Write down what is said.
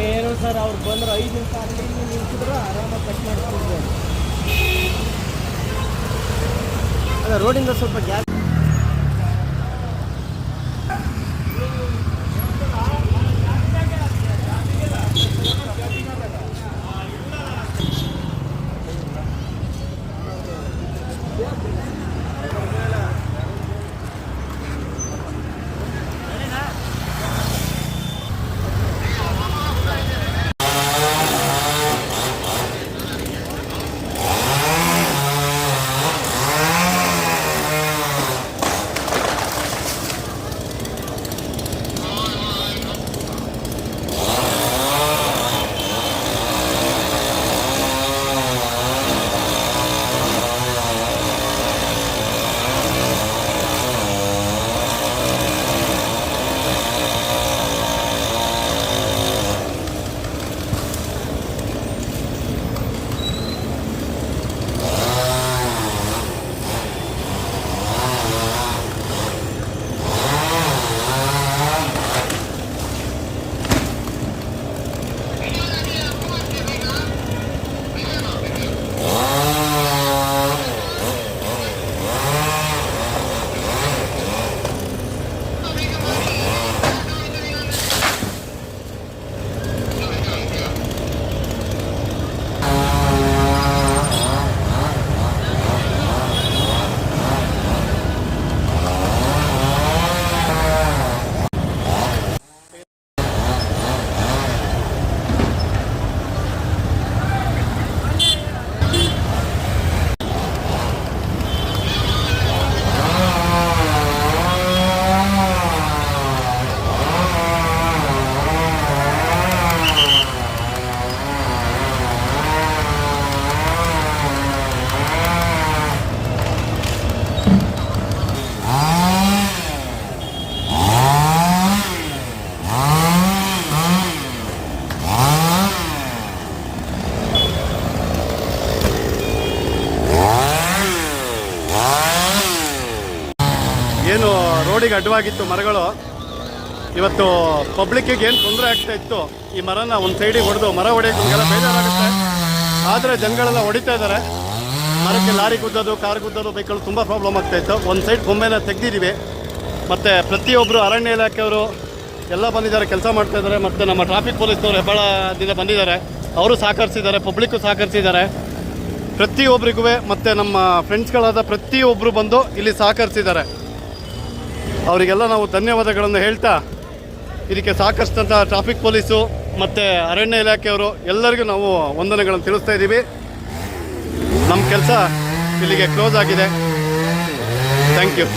ಏನು ಸರ್ ಅವ್ರು ಬಂದ್ರೆ 5 ನಿಮಿಷ ಅಲ್ಲಿ ನಿಲ್ಸಿದ್ರು ಆರಾಮಾಗಿ ಕಟ್ ಮಾಡ್ತಿದ್ರು. ಅಲ್ಲ ರೋಡಿಂದ ಸ್ವಲ್ಪ ಗ್ಯಾಪ್. ಏನು ರೋಡಿಗೆ ಅಡ್ಡವಾಗಿತ್ತು ಮರಗಳು, ಇವತ್ತು ಪಬ್ಲಿಕ್ಕಿಗೆ ಏನು ತೊಂದರೆ ಆಗ್ತಾ ಇತ್ತು, ಈ ಮರನ ಒಂದು ಸೈಡಿಗೆ ಹೊಡೆದು ಮರ ಹೊಡೆಯೋಕ್ಕೆಲ್ಲ ಬೇಜಾರಾಗುತ್ತೆ. ಆದರೆ ಜನಗಳೆಲ್ಲ ಹೊಡಿತಾ ಇದ್ದಾರೆ. ಮರಕ್ಕೆ ಲಾರಿ ಗುದ್ದೋದು, ಕಾರ್ ಗುದ್ದೋದು, ಬೈಕ್ಗಳು ತುಂಬ ಪ್ರಾಬ್ಲಮ್ ಆಗ್ತಾಯಿತ್ತು. ಒಂದು ಸೈಡ್ ಕೊಂಬೆನ ತೆಗೆದಿದ್ದೀವಿ. ಮತ್ತು ಪ್ರತಿಯೊಬ್ಬರು ಅರಣ್ಯ ಇಲಾಖೆಯವರು ಎಲ್ಲ ಬಂದಿದ್ದಾರೆ, ಕೆಲಸ ಮಾಡ್ತಾಯಿದ್ದಾರೆ. ಮತ್ತು ನಮ್ಮ ಟ್ರಾಫಿಕ್ ಪೊಲೀಸ್ನವರು ಹೆಬ್ಬಾಳದಿಂದ ಬಂದಿದ್ದಾರೆ, ಅವರು ಸಹಕರಿಸಿದ್ದಾರೆ, ಪಬ್ಲಿಕ್ಕು ಸಹಕರಿಸಿದ್ದಾರೆ. ಪ್ರತಿಯೊಬ್ಬರಿಗೂ ಮತ್ತು ನಮ್ಮ ಫ್ರೆಂಡ್ಸ್ಗಳಾದ ಪ್ರತಿಯೊಬ್ಬರು ಬಂದು ಇಲ್ಲಿ ಸಹಕರಿಸಿದ್ದಾರೆ. ಅವರಿಗೆಲ್ಲ ನಾವು ಧನ್ಯವಾದಗಳನ್ನು ಹೇಳ್ತಾ, ಇದಕ್ಕೆ ಸಹಕರಿಸಿದಂಥ ಟ್ರಾಫಿಕ್ ಪೊಲೀಸು ಮತ್ತು ಅರಣ್ಯ ಇಲಾಖೆಯವರು ಎಲ್ಲರಿಗೂ ನಾವು ವಂದನೆಗಳನ್ನು ತಿಳಿಸ್ತಾ ಇದ್ದೀವಿ. ನಮ್ಮ ಕೆಲಸ ಇಲ್ಲಿಗೆ ಕ್ಲೋಸ್ ಆಗಿದೆ. Thank you.